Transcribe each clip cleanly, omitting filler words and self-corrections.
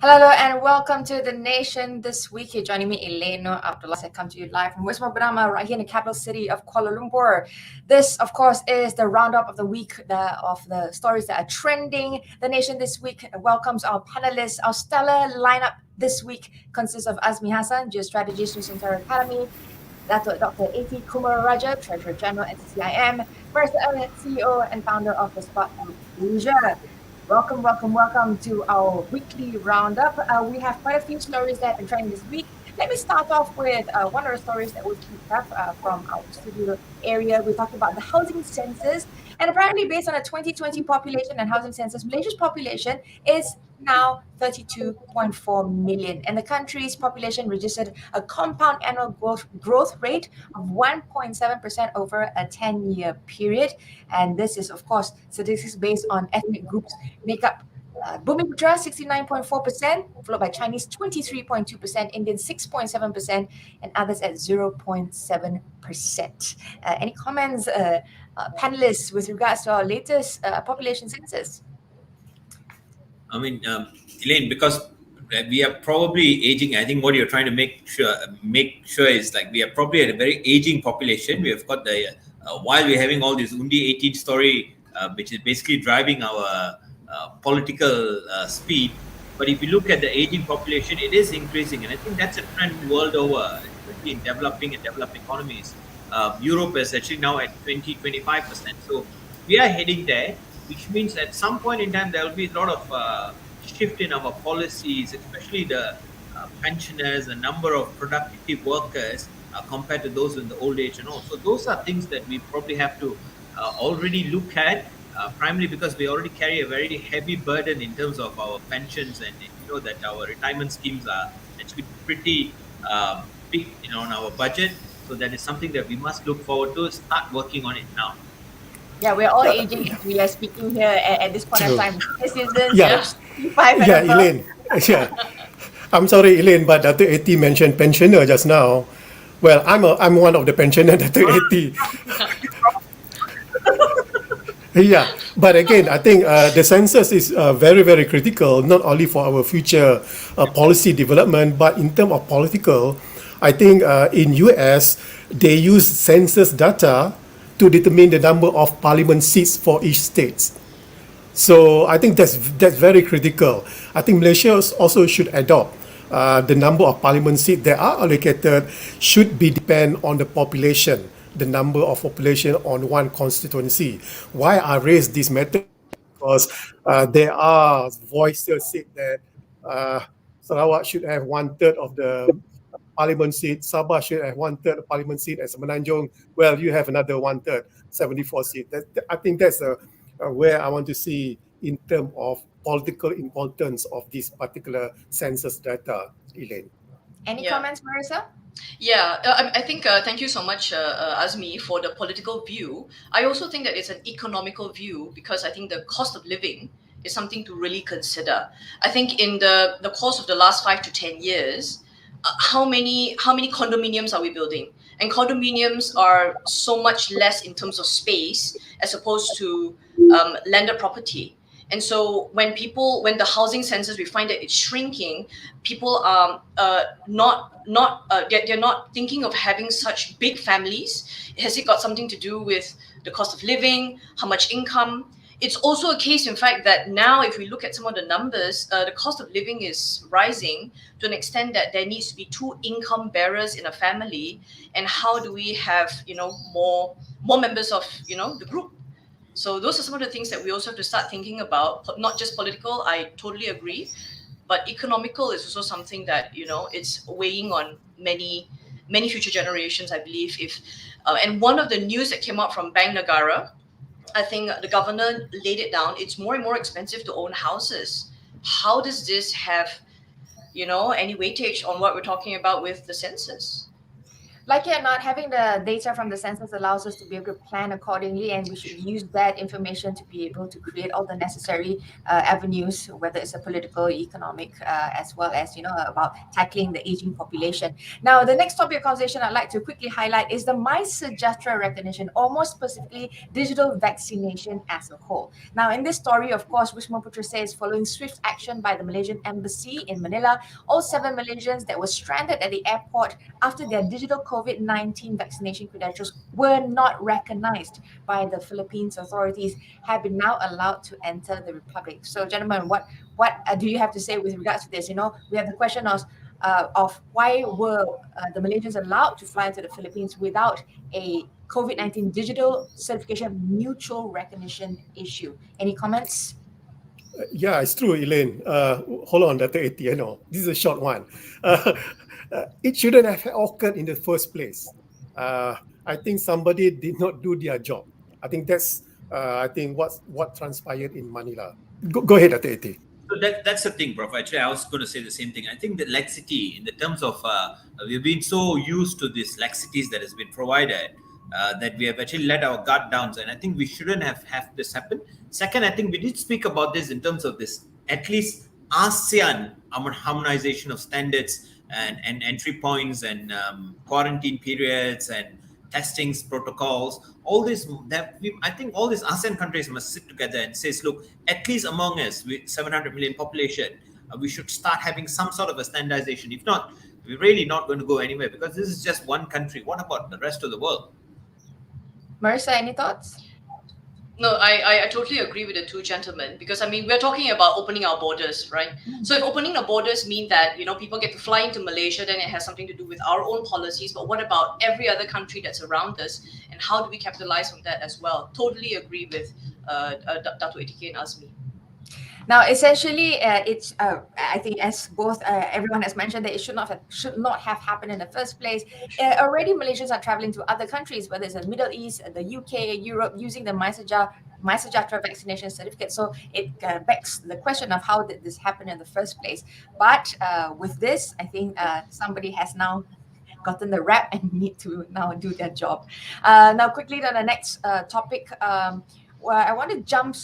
Hello and welcome to The Nation This Week. You're joining me, Elane, Noor, Abdullah. I come to you live from Bernama, right here in the capital city of Kuala Lumpur. This, of course, is the roundup of the week of the stories that are trending. The Nation This Week welcomes our panelists. Our stellar lineup this week consists of AZMI HASSAN, Geo-strategist, Nusantara Academy, Dr. KUMARARAJAH, Treasurer General, NCCIM, MARESA, CEO and founder of the Asst.Producer. Welcome to our weekly roundup. We have quite a few stories that have been trending this week. Let me start off with one of the stories that we picked up from our studio area. We talked about the housing census, and apparently based on a 2020 population and housing census, Malaysia's population is now 32.4 million, and the country's population registered a compound annual growth rate of 1.7% over a 10-year period. And this is, of course, statistics based on ethnic groups make up Bumiputra 69.4%, followed by Chinese 23.2%, Indian 6.7%, and others at 0.7%. Any comments, panelists, with regards to our latest population census? I mean, Elane, because we are probably aging. I think what you're trying to make sure is like we are probably at a very aging population. We have got the while we're having all this Undi 18 story, which is basically driving our political speed. But if you look at the aging population, it is increasing, and I think that's a trend world over, especially in developing and developed economies. Europe is actually now at 20-25%. So we are heading there, which means at some point in time there will be a lot of shift in our policies, especially the pensioners, the number of productive workers compared to those in the old age and all. So those are things that we probably have to already look at, primarily because we already carry a very heavy burden in terms of our pensions, and you know that our retirement schemes are actually pretty big, on our budget. So that is something that we must look forward to, start working on it now. Yeah, we're all aging as we are speaking here at this point of time. This is the 65 and above. Elane. Yeah. I'm sorry, Elane, but Dr. Eti mentioned pensioner just now. Well, I'm one of the pensioner, Dr. Eti. Yeah, but again, I think the census is very, very critical, not only for our future policy development, but in terms of political. I think in US, they use census data to determine the number of parliament seats for each state. So I think that's very critical. I think Malaysia also should adopt the number of parliament seats that are allocated should be depend on the population, the number of population on one constituency. Why I raise this matter? Because there are voices say that Sarawak should have 1/3 of the parliament seat, Sabah should have 1/3 of parliament seat, as Semenanjung, well, you have another 1/3, 74 seats. I think that's where I want to see in terms of political importance of this particular census data, Elane. Any comments, Marisa? Yeah, I think thank you so much, Azmi, for the political view. I also think that it's an economical view, because I think the cost of living is something to really consider. I think in the course of the last 5 to 10 years, how many condominiums are we building? And condominiums are so much less in terms of space as opposed to landed property. And so when the housing census, we find that it's shrinking, people are they're not thinking of having such big families. Has it got something to do with the cost of living, how much income? It's also a case, in fact, that now if we look at some of the numbers, the cost of living is rising to an extent that there needs to be 2 income bearers in a family. And how do we have, more members of, the group? So those are some of the things that we also have to start thinking about, not just political, I totally agree, but economical is also something that, it's weighing on many future generations, I believe. And one of the news that came out from Bank Negara, I think the governor laid it down, it's more and more expensive to own houses. How does this have, any weightage on what we're talking about with the census? Like it or not, having the data from the census allows us to be able to plan accordingly, and we should use that information to be able to create all the necessary avenues, whether it's a political, economic, as well as about tackling the aging population. Now, the next topic of conversation I'd like to quickly highlight is the MySejahtera recognition, or more specifically, digital vaccination as a whole. Now, in this story, of course, Wisma Putra says following swift action by the Malaysian embassy in Manila, all 7 Malaysians that were stranded at the airport after their digital COVID-19 vaccination credentials were not recognized by the Philippines authorities have been now allowed to enter the Republic. So, gentlemen, what do you have to say with regards to this? We have the question of why were the Malaysians allowed to fly into the Philippines without a COVID-19 digital certification mutual recognition issue. Any comments? Yeah, it's true, Elane. Hold on, Dr. AT. This is a short one. It shouldn't have occurred in the first place. I think somebody did not do their job. I think that's what transpired in Manila. Go ahead, Dr. AT. So that's the thing, Prof. Actually, I was going to say the same thing. I think the laxity in the terms of we've been so used to these laxities that has been provided that we have actually let our guard down. And I think we shouldn't have this happen. Second, I think we did speak about this in terms of this, at least ASEAN harmonization of standards and entry points and quarantine periods and testings protocols, all this I think all these ASEAN countries must sit together and say, look, at least among us with 700 million population, we should start having some sort of a standardization. If not, we're really not going to go anywhere, because this is just one country. What about the rest of the world? Marisa, any thoughts? No, I totally agree with the two gentlemen, because we're talking about opening our borders, right? So if opening the borders mean that people get to fly into Malaysia, then it has something to do with our own policies. But what about every other country that's around us, and how do we capitalize on that as well? Totally agree with Datuk ATK and AZMI. Now, essentially, it's I think, as both everyone has mentioned, that it should not have happened in the first place. Already, Malaysians are traveling to other countries, whether it's the Middle East, the UK, Europe, using the MySejahtera vaccination certificate. So it begs the question of how did this happen in the first place. But with this, I think somebody has now gotten the rap and need to now do their job. Now, quickly to the next topic. Well, I want to jump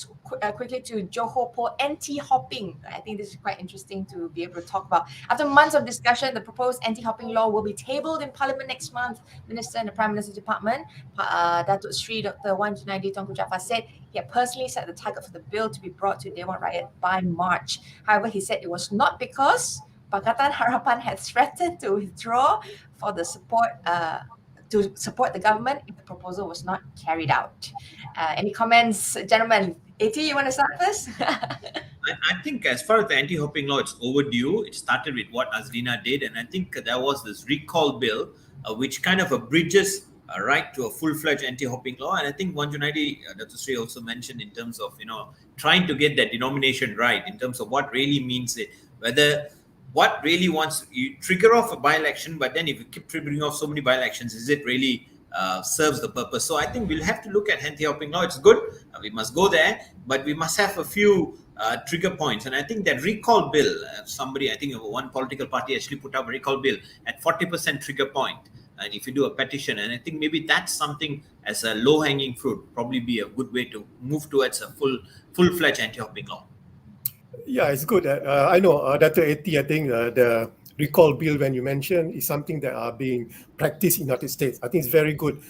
quickly to Johor Polls anti-hopping. I think this is quite interesting to be able to talk about. After months of discussion, the proposed anti-hopping law will be tabled in Parliament next month. Minister in the Prime Minister's Department, Datuk Sri Dr. Wan Junaidi Tunku Jaafar, said he had personally set the target for the bill to be brought to Dewan Rakyat by March. However, he said it was not because Pakatan Harapan had threatened to withdraw for the support to support the government if the proposal was not carried out. Any comments, gentlemen? AT, you want to start first? I think as far as the anti-hopping law, it's overdue. It started with what Azlina did, and I think there was this recall bill, which kind of bridges a right to a full-fledged anti-hopping law. And I think Wan Junaidi, Dr. Sri also mentioned in terms of, trying to get that denomination right in terms of what really means it, whether what really wants you trigger off a by-election, but then if you keep triggering off so many by-elections, is it really serves the purpose? So I think we'll have to look at anti-hopping law. It's good. We must go there, but we must have a few trigger points. And I think that recall bill, I think one political party actually put up a recall bill at 40% trigger point. And if you do a petition, and I think maybe that's something as a low-hanging fruit, probably be a good way to move towards a full-fledged anti-hopping law. Yeah, it's good. I know, Dr. AT, I think the recall bill, when you mentioned, is something that are being practiced in the United States. I think it's very good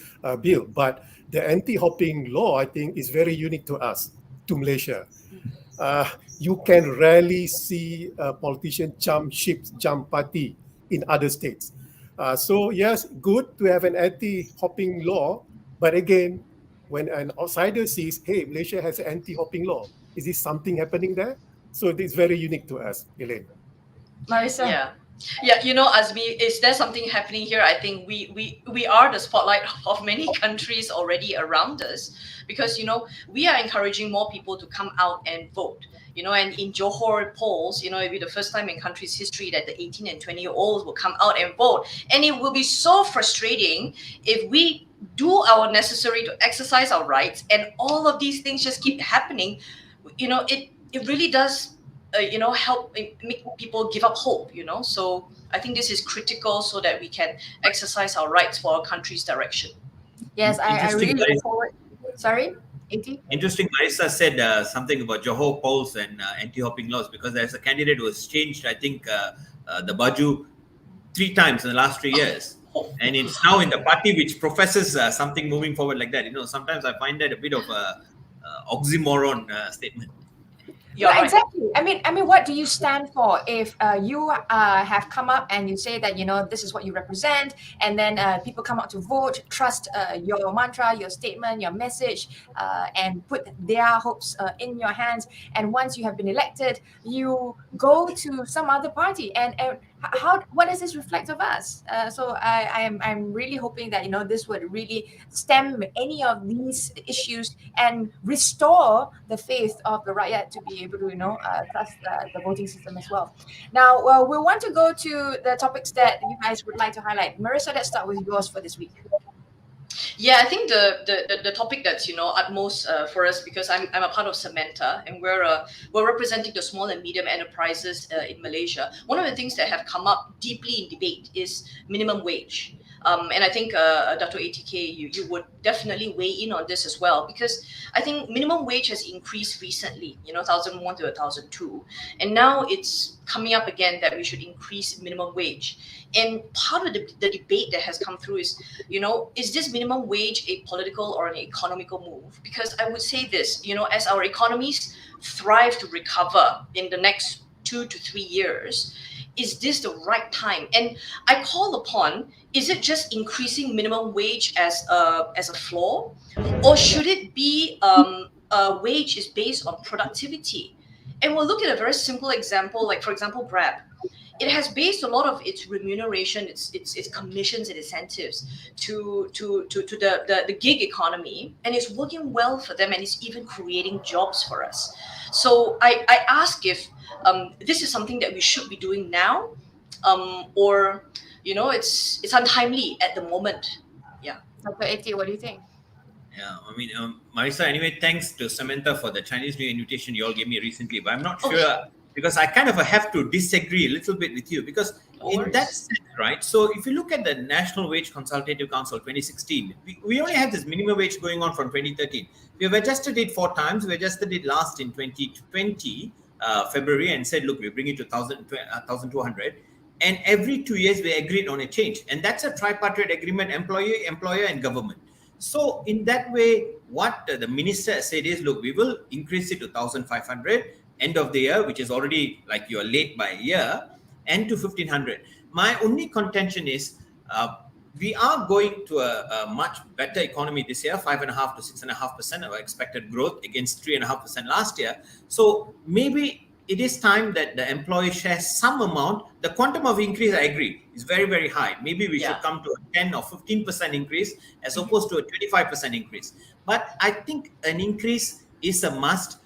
bill. But the anti-hopping law, I think, is very unique to us, to Malaysia. You can rarely see a politician jump ships, jump party in other states. So yes, good to have an anti-hopping law. But again, when an outsider sees, hey, Malaysia has an anti-hopping law, is this something happening there? So it's very unique to us, Elane. Marisa? Yeah, AZMI, is there something happening here? I think we are the spotlight of many countries already around us, because we are encouraging more people to come out and vote. And in Johor Polls, it'll be the first time in country's history that the 18 and 20-year-olds will come out and vote. And it will be so frustrating if we do our necessary to exercise our rights and all of these things just keep happening. It really does help make people give up hope. So I think this is critical so that we can exercise our rights for our country's direction. Yes, I Interesting, really very- look forward. Sorry, AT? Interesting. Marisa said something about Johor Polls and anti-hopping laws, because there's a candidate who has changed, I think, the baju 3 times in the last 3 years. And it's now in the party which professes something moving forward like that. Sometimes I find that a bit of a oxymoron statement. You're right. Exactly. I mean, what do you stand for? If you have come up and you say that this is what you represent, and then people come out to vote, trust your mantra, your statement, your message, and put their hopes in your hands, and once you have been elected, you go to some other party, and what does this reflect of us? So I'm really hoping that this would really stem any of these issues and restore the faith of the rakyat to be able to trust the voting system as well. Now, we want to go to the topics that you guys would like to highlight. Marisa, let's start with yours for this week. Yeah, I think the topic that's utmost for us, because I'm a part of Samanta, and we're representing the small and medium enterprises in Malaysia. One of the things that have come up deeply in debate is minimum wage. And I think Dato' ATK, you would definitely weigh in on this as well, because I think minimum wage has increased recently, 2001 to 2002, and now it's coming up again that we should increase minimum wage. And part of the debate that has come through is, is this minimum wage a political or an economical move? Because I would say this, as our economies thrive to recover in the next 2 to 3 years, is this the right time? And I call upon, is it just increasing minimum wage as a floor, or should it be a wage is based on productivity? And we'll look at a very simple example, like for example, Grab. It has based a lot of its remuneration, its commissions and incentives to the gig economy, and it's working well for them, and it's even creating jobs for us. So I ask if this is something that we should be doing now, or it's untimely at the moment. Yeah. Dr. AT, what do you think? Yeah, I mean, Marisa, anyway, thanks to Samantha for the Chinese New Year invitation you all gave me recently, but I'm not Oh, sure, because I kind of have to disagree a little bit with you, because No in worries. that sense, right, so if you look at the National Wage Consultative Council 2016, we only had this minimum wage going on from 2013. We have adjusted it 4 times. We adjusted it last in 2020, February, and said, look, we bring it to 1,200. And every 2 years, we agreed on a change. And that's a tripartite agreement, employer, and government. So in that way, what the minister said is, look, we will increase it to 1,500 end of the year, which is already like you're late by a year, and to 1,500. My only contention is we are going to a much better economy this year, 5.5% to 6.5% of our expected growth against 3.5% last year. So maybe it is time that the employee shares some amount. The quantum of increase, I agree, is very, very high. Maybe we should come to a 10 or 15% increase as opposed to a 25% increase. But I think an increase is a must,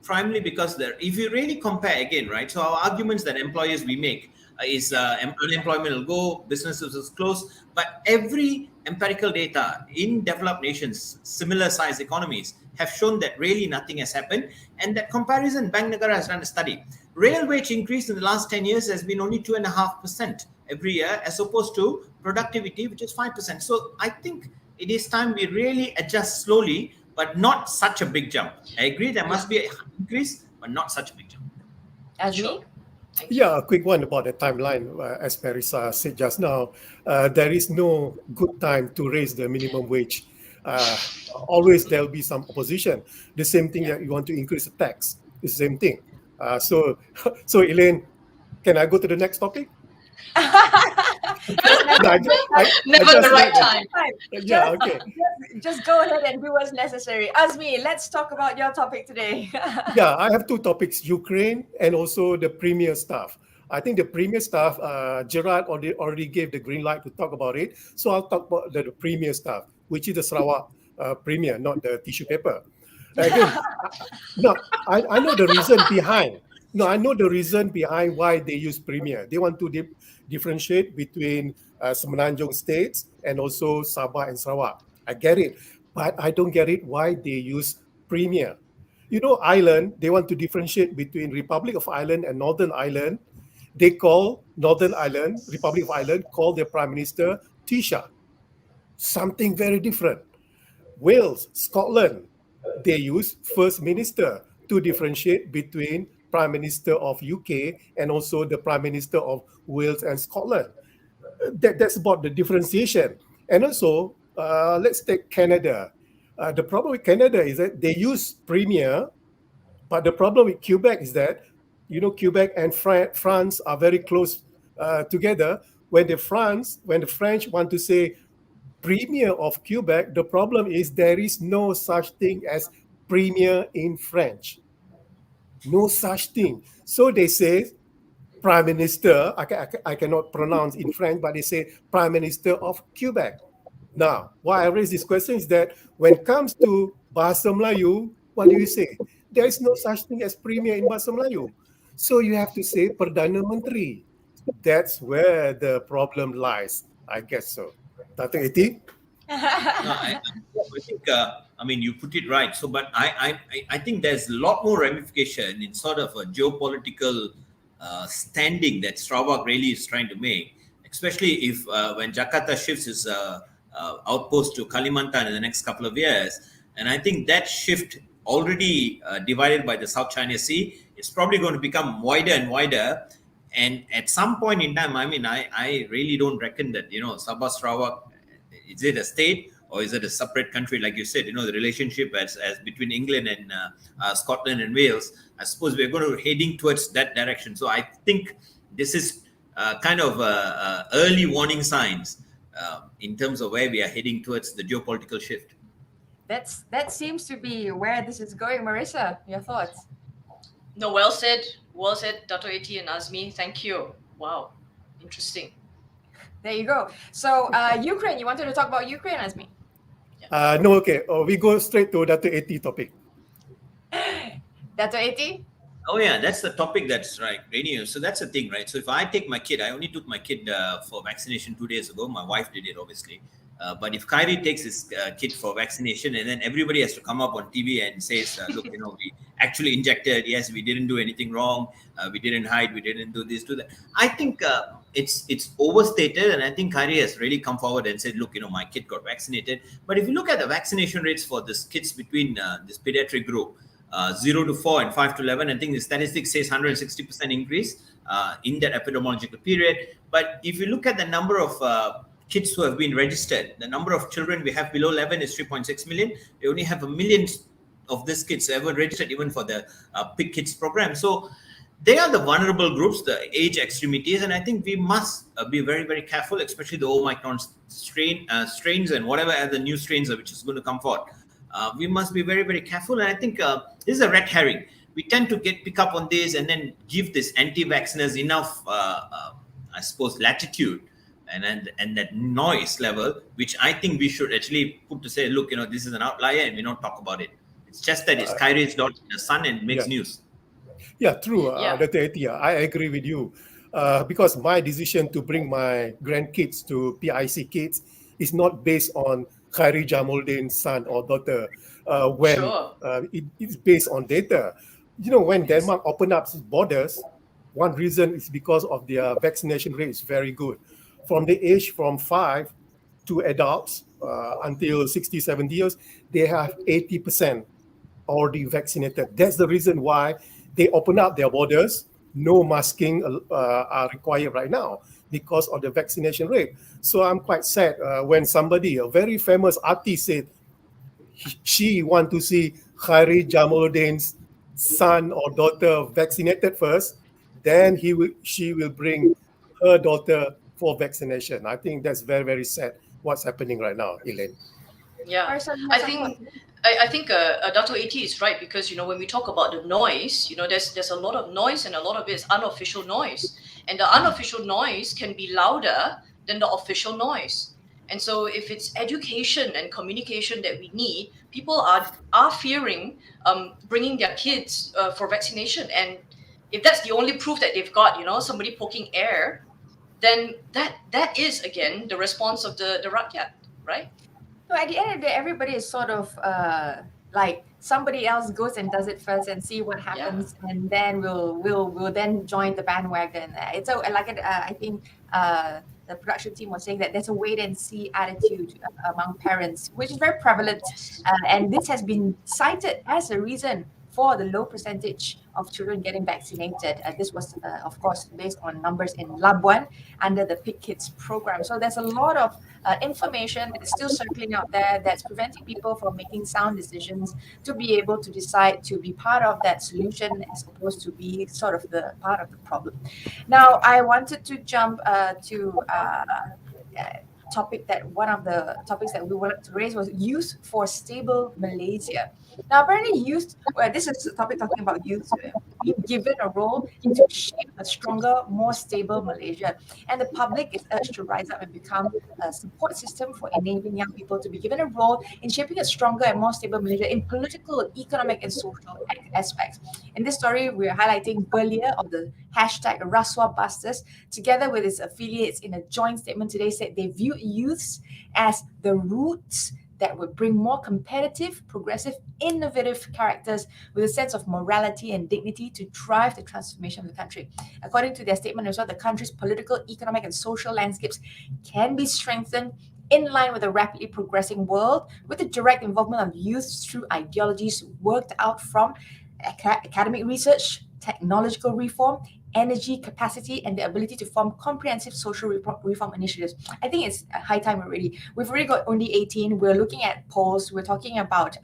primarily because if you really compare again, right? So our arguments that employers we make is unemployment will go, businesses will close. But every empirical data in developed nations, similar size economies, have shown that really nothing has happened. And that comparison, Bank Negara has done a study. Real wage increase in the last 10 years has been only 2.5% every year, as opposed to productivity, which is 5%. So I think it is time we really adjust slowly, but not such a big jump. I agree there must be an increase, but not such a big jump. AZMI? Sure. Yeah, a quick one about the timeline. As Marisa said just now, there is no good time to raise the minimum wage. Always there will be some opposition. The same thing that you want to increase the tax. It's the same thing. So Elane, can I go to the next topic? Never the right time. Yeah, okay. Just go ahead and do what's necessary. AZMI, let's talk about your topic today. Yeah, I have 2 topics, Ukraine and also the premier stuff. I think the premier stuff, Gerard already gave the green light to talk about it. So I'll talk about the premier stuff, which is the Sarawak premier, not the tissue paper. Again, no, I know the reason behind. No, I know the reason behind why they use premier. They want to differentiate between Semenanjung states and also Sabah and Sarawak. I get it, but I don't get it why they use premier. Ireland, they want to differentiate between Republic of Ireland and Northern Ireland. They call Northern Ireland, Republic of Ireland, call their Prime Minister Taoiseach. Something very different. Wales, Scotland, they use First Minister to differentiate between Prime Minister of UK and also the Prime Minister of Wales and Scotland. That's about the differentiation. And also, let's take Canada. The problem with Canada is that they use Premier, but the problem with Quebec is that, Quebec and France are very close together. When the French want to say Premier of Quebec, the problem is there is no such thing as Premier in French. No such thing. So they say Prime Minister, I cannot pronounce in French, but they say Prime Minister of Quebec. Now, why I raise this question is that when it comes to Bahasa Melayu, what do you say? There is no such thing as Premier in Bahasa Melayu. So you have to say Perdana Menteri. That's where the problem lies. I guess so. Datuk Eti? No, I think you put it right. So, but I think there's a lot more ramification in sort of a geopolitical standing that Sarawak really is trying to make, especially if when Jakarta shifts its outpost to Kalimantan in the next couple of years. And I think that shift, already divided by the South China Sea, is probably going to become wider and wider. And at some point in time, I really don't reckon that, Sabah Sarawak, is it a state or is it a separate country? Like you said, the relationship as between England and Scotland and Wales, I suppose we're going to heading towards that direction. So I think this is kind of early warning signs in terms of where we are heading towards the geopolitical shift. That seems to be where this is going. Maresa, your thoughts? No, well said, Dato' Eti and Azmi. Thank you. Wow, interesting. There you go. So Ukraine, you wanted to talk about Ukraine, Azmi? No, okay. We go straight to Dato' Eti topic. Dato' Eti? Oh yeah, that's the topic that's right, radio. So that's the thing, right? So if I take my kid, I only took my kid for vaccination 2 days ago. My wife did it, obviously. But if Kyrie takes his kid for vaccination and then everybody has to come up on TV and says, look, we actually injected, yes, we didn't do anything wrong, we didn't hide, we didn't do this, do that. I think it's overstated, and I think Kyrie has really come forward and said, look, my kid got vaccinated. But if you look at the vaccination rates for this kids between this pediatric group, 0 to 4 and 5 to 11, I think the statistics says 160% increase in that epidemiological period. But if you look at the number of kids who have been registered, the number of children we have below 11 is 3.6 million. We only have 1 million of these kids ever registered even for the Pick Kids program. So they are the vulnerable groups, the age extremities, and I think we must be very, very careful, especially the Omicron strains and whatever other new strains which is going to come forth. We must be very, very careful, and I think this is a red herring. We tend to pick up on this and then give this anti-vacciners enough, I suppose, latitude and that noise level, which I think we should actually put to say, look, this is an outlier and we don't talk about it. It's just that it's Kyrie's daughter in the sun and makes news. Yeah, true. Dato' Eti, I agree with you. Because my decision to bring my grandkids to PIC kids is not based on Khairi Jamuddin's son or daughter. It's based on data. When Denmark opened up its borders, one reason is because of their vaccination rate is very good. From the age from 5 to adults until 60, 70 years, they have 80% already vaccinated. That's the reason why they open up their borders. No masking are required right now because of the vaccination rate. So I'm quite sad when somebody, a very famous artist, said she want to see Khairi Jamuddin's son or daughter vaccinated first, then she will bring her daughter for vaccination. I think that's very, very sad what's happening right now, Elane. Yeah, I think Dato' Eti is right, because when we talk about the noise, there's a lot of noise, and a lot of it is unofficial noise, and the unofficial noise can be louder than the official noise. And so if it's education and communication that we need, people are fearing bringing their kids for vaccination, and if that's the only proof that they've got, somebody poking air, then that is again the response of the rakyat, right? So at the end of the day, everybody is sort of somebody else goes and does it first and see what happens, and then we'll then join the bandwagon. It's a like it, I think the production team was saying that there's a wait and see attitude among parents, which is very prevalent, and this has been cited as a reason for the low percentage of children getting vaccinated. This was, of course, based on numbers in Labuan under the Pick Kids program. So there's a lot of information that is still circling out there that's preventing people from making sound decisions to be able to decide to be part of that solution as opposed to be sort of the part of the problem. Now, I wanted to jump to topic that one of the topics that we wanted to raise was youth for stable Malaysia. Now, apparently, youth, this is a topic talking about youth being given a role to shape a stronger, more stable Malaysia. And the public is urged to rise up and become a support system for enabling young people to be given a role in shaping a stronger and more stable Malaysia in political, economic, and social aspects. In this story, we're highlighting Belia of the hashtag Rasuah Busters, together with its affiliates in a joint statement today, said they view youths as the roots that would bring more competitive, progressive, innovative characters with a sense of morality and dignity to drive the transformation of the country. According to their statement as well, the country's political, economic, and social landscapes can be strengthened in line with a rapidly progressing world with the direct involvement of youth through ideologies worked out from academic research, technological reform, energy capacity, and the ability to form comprehensive social reform initiatives. I think it's high time already. We've already got only 18. We're looking at polls. We're talking about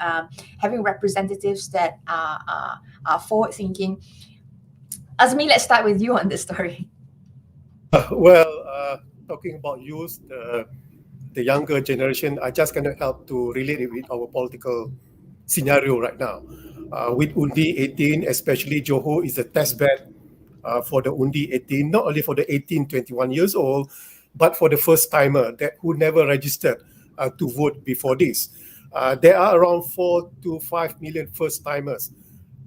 having representatives that are forward-thinking. Azmi, let's start with you on this story. Talking about youth, the younger generation, I just cannot help to relate it with our political scenario right now. With Undi 18, especially Johor is a test bed for the Undi 18, not only for the 18-21 years old, but for the first timer who never registered to vote before this. There are around 4 to 5 million first timers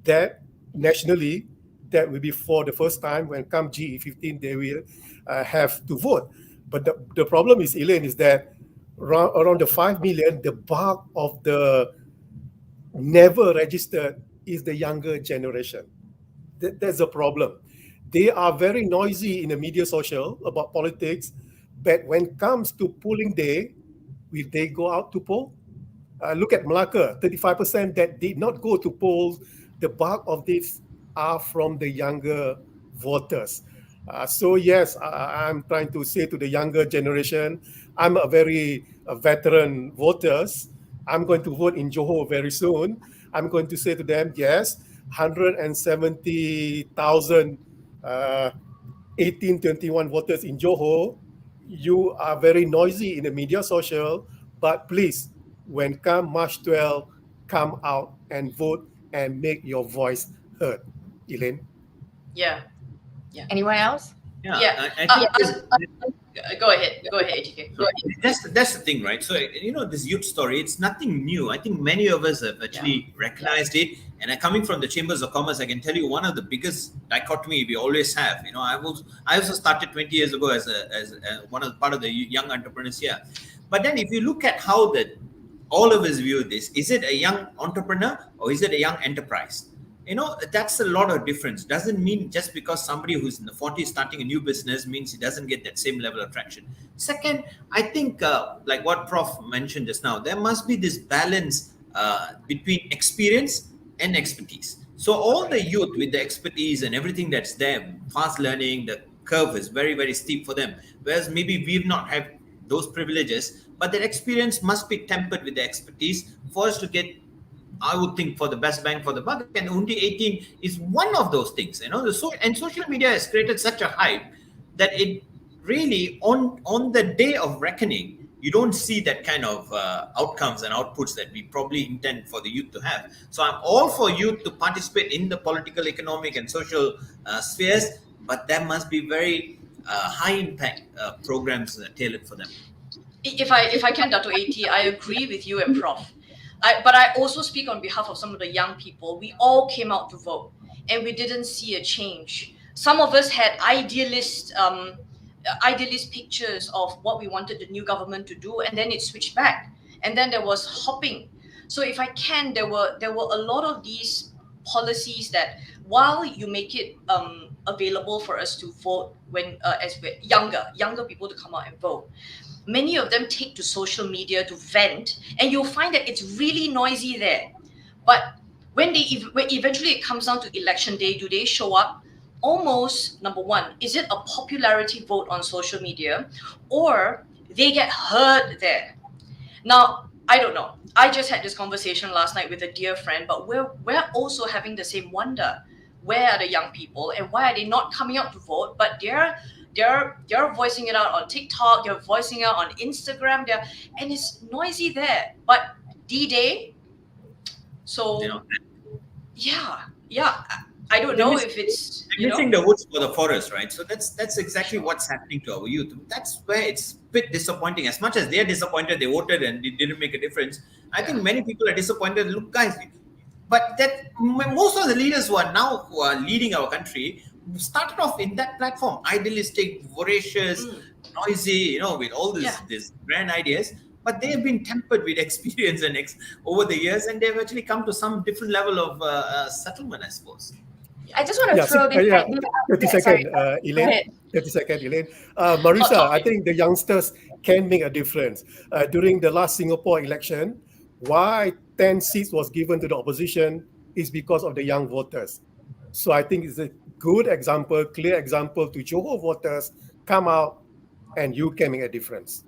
that nationally that will be for the first time. When come GE15, they will have to vote. But the problem is, Elane, is that around the 5 million, the bulk of the never registered is the younger generation. That's a problem. They are very noisy in the media social about politics, but when it comes to polling day, will they go out to poll? Look at Malacca, 35% that did not go to polls. The bulk of this are from the younger voters. So yes, I'm trying to say to the younger generation, I'm a very veteran voters. I'm going to vote in Johor very soon. I'm going to say to them, yes, 170,000 18-21 voters in Johor, you are very noisy in the media social, but please, when come March 12, come out and vote and make your voice heard. Elane? Yeah. Anyone else? I think go ahead, ATK. Go ahead. That's the thing, right? So, this youth story, it's nothing new. I think many of us have actually recognized it. And coming from the Chambers of Commerce, I can tell you one of the biggest dichotomy we always have. I also started 20 years ago as part of the young entrepreneurs here. But then if you look at how all of us view this, is it a young entrepreneur or is it a young enterprise? That's a lot of difference. Doesn't mean just because somebody who's in the 40s starting a new business means he doesn't get that same level of traction. Second, I think like what Prof mentioned just now, there must be this balance between experience and expertise. So all the youth with the expertise and everything that's there, fast learning, the curve is very, very steep for them. Whereas maybe we've not had those privileges, but that experience must be tempered with the expertise for us to get, I would think, for the best bang for the buck. And Undi 18 is one of those things, and social media has created such a hype that it really, on the day of reckoning, you don't see that kind of outcomes and outputs that we probably intend for the youth to have. So I'm all for youth to participate in the political, economic, and social spheres, but there must be very high impact programs tailored for them. If I can, Dato' AT, I agree with you and Prof. But I also speak on behalf of some of the young people. We all came out to vote, and we didn't see a change. Some of us had idealist pictures of what we wanted the new government to do, and then it switched back. And then there was hopping. So if I can, there were a lot of these policies that, while you make it available for us to vote when as we're younger people to come out and vote, many of them take to social media to vent, and you'll find that it's really noisy there. But when eventually it comes down to election day, do they show up? Almost, number one, is it a popularity vote on social media, or they get heard there? Now, I don't know. I just had this conversation last night with a dear friend, but we're also having the same wonder. Where are the young people, and why are they not coming out to vote? But they're voicing it out on TikTok, they're voicing it out on Instagram, and it's noisy there. But D-Day, so yeah, I don't know if it's missing the woods for the forest, right? So that's exactly what's happening to our youth. That's where it's a bit disappointing. As much as they're disappointed, they voted and it didn't make a difference. I think many people are disappointed. Look, guys, but that most of the leaders who are leading our country started off in that platform, idealistic, voracious, noisy, with all these grand ideas. But they have been tempered with experience and over the years, and they've actually come to some different level of settlement, I suppose. I just want to throw this. 30 seconds, Elane. 30 seconds, Elane. Marisa, I think the youngsters can make a difference. During the last Singapore election, why 10 seats was given to the opposition is because of the young voters. So I think it's a good example, clear example to Johor voters, come out and you can make a difference.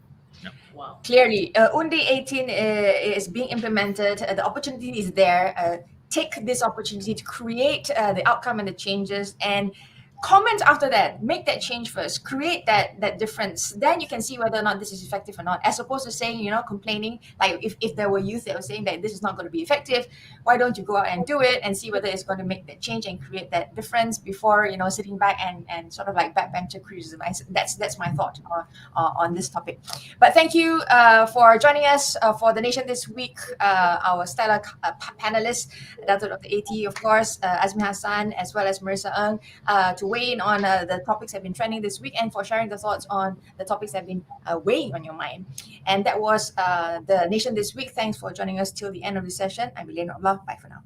Wow. Clearly, Undi 18 is being implemented. The opportunity is there. Take this opportunity to create the outcome and the changes, and comment after that. Make that change first. Create that difference. Then you can see whether or not this is effective or not. As opposed to saying, complaining. Like if there were youth that were saying that this is not going to be effective, why don't you go out and do it and see whether it's going to make that change and create that difference before sitting back and sort of like backbencher criticism. That's my thought on this topic. But thank you for joining us for The Nation this week. Our stellar panelists, Dr. AT, of course, AZMI HASSAN, as well as Maresa Ng, to weigh in on the topics that have been trending this week and for sharing the thoughts on the topics that have been weighing on your mind. And that was The Nation this week. Thanks for joining us till the end of the session. I'm Elane. Abdullah. Bye for now.